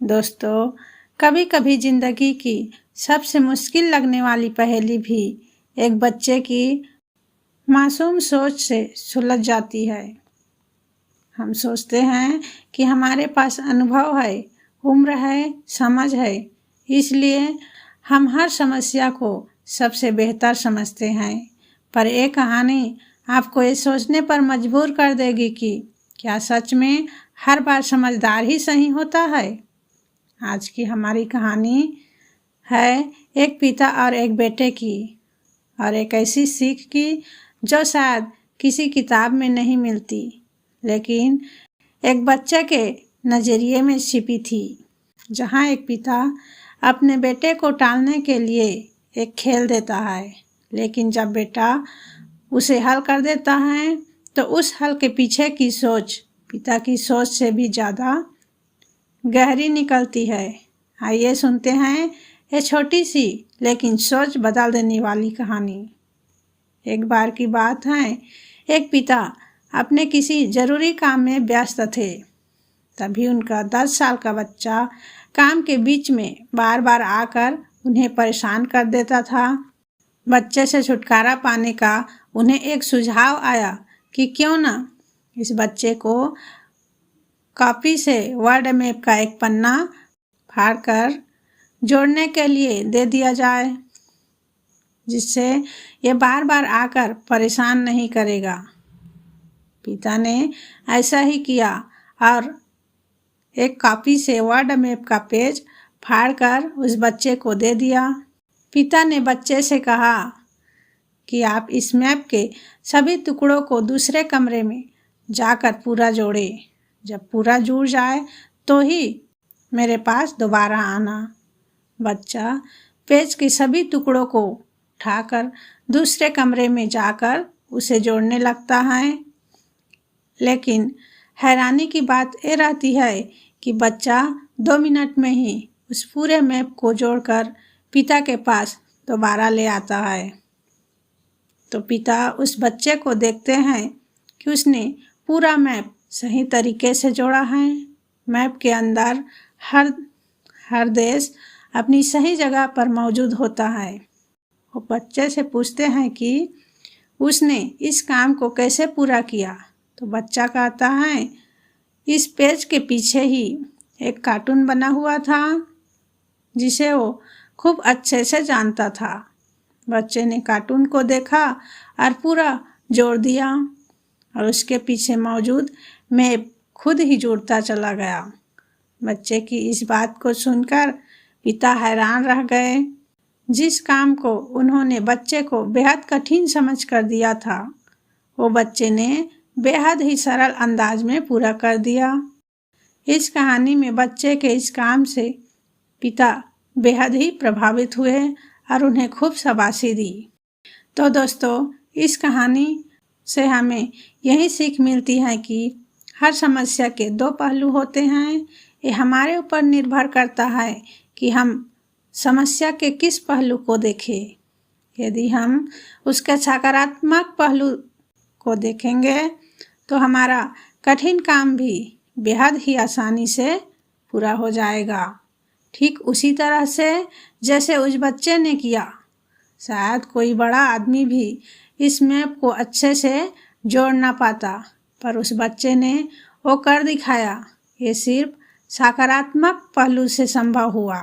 दोस्तों, कभी कभी जिंदगी की सबसे मुश्किल लगने वाली पहेली भी एक बच्चे की मासूम सोच से सुलझ जाती है। हम सोचते हैं कि हमारे पास अनुभव है, उम्र है, समझ है, इसलिए हम हर समस्या को सबसे बेहतर समझते हैं। पर एक कहानी आपको ये सोचने पर मजबूर कर देगी कि क्या सच में हर बार समझदार ही सही होता है। आज की हमारी कहानी है एक पिता और एक बेटे की, और एक ऐसी सीख की जो शायद किसी किताब में नहीं मिलती, लेकिन एक बच्चे के नज़रिए में छिपी थी। जहाँ एक पिता अपने बेटे को टालने के लिए एक खेल देता है, लेकिन जब बेटा उसे हल कर देता है तो उस हल के पीछे की सोच पिता की सोच से भी ज़्यादा गहरी निकलती है। आइए सुनते हैं ये छोटी सी लेकिन सोच बदल देने वाली कहानी। एक बार की बात है, एक पिता अपने किसी जरूरी काम में व्यस्त थे। तभी उनका 10 साल का बच्चा काम के बीच में बार बार आकर उन्हें परेशान कर देता था। बच्चे से छुटकारा पाने का उन्हें एक सुझाव आया कि क्यों ना इस बच्चे को कॉपी से वर्ड मैप का एक पन्ना फाड़कर जोड़ने के लिए दे दिया जाए, जिससे ये बार बार आकर परेशान नहीं करेगा। पिता ने ऐसा ही किया और एक कॉपी से वर्ड मैप का पेज फाड़कर उस बच्चे को दे दिया। पिता ने बच्चे से कहा कि आप इस मैप के सभी टुकड़ों को दूसरे कमरे में जाकर पूरा जोड़ें। जब पूरा जुड़ जाए तो ही मेरे पास दोबारा आना। बच्चा पेज के सभी टुकड़ों को उठाकर दूसरे कमरे में जाकर उसे जोड़ने लगता है, लेकिन हैरानी की बात ये रहती है कि बच्चा 2 मिनट में ही उस पूरे मैप को जोड़कर पिता के पास दोबारा ले आता है। तो पिता उस बच्चे को देखते हैं कि उसने पूरा मैप सही तरीके से जोड़ा है। मैप के अंदर हर देश अपनी सही जगह पर मौजूद होता है। वो बच्चे से पूछते हैं कि उसने इस काम को कैसे पूरा किया। तो बच्चा कहता है, इस पेज के पीछे ही एक कार्टून बना हुआ था जिसे वो खूब अच्छे से जानता था। बच्चे ने कार्टून को देखा और पूरा जोड़ दिया, और उसके पीछे मौजूद मैप खुद ही जुड़ता चला गया। बच्चे की इस बात को सुनकर पिता हैरान रह गए। जिस काम को उन्होंने बच्चे को बेहद कठिन समझ कर दिया था, वो बच्चे ने बेहद ही सरल अंदाज में पूरा कर दिया। इस कहानी में बच्चे के इस काम से पिता बेहद ही प्रभावित हुए और उन्हें खूब शाबाशी दी। तो दोस्तों, इस कहानी से हमें यही सीख मिलती है कि हर समस्या के 2 पहलू होते हैं। ये हमारे ऊपर निर्भर करता है कि हम समस्या के किस पहलू को देखें। यदि हम उसके सकारात्मक पहलू को देखेंगे तो हमारा कठिन काम भी बेहद ही आसानी से पूरा हो जाएगा। ठीक उसी तरह से जैसे उस बच्चे ने किया। शायद कोई बड़ा आदमी भी इस मैप को अच्छे से जोड़ ना पाता, पर उस बच्चे ने वो कर दिखाया। ये सिर्फ सकारात्मक पहलू से संभव हुआ।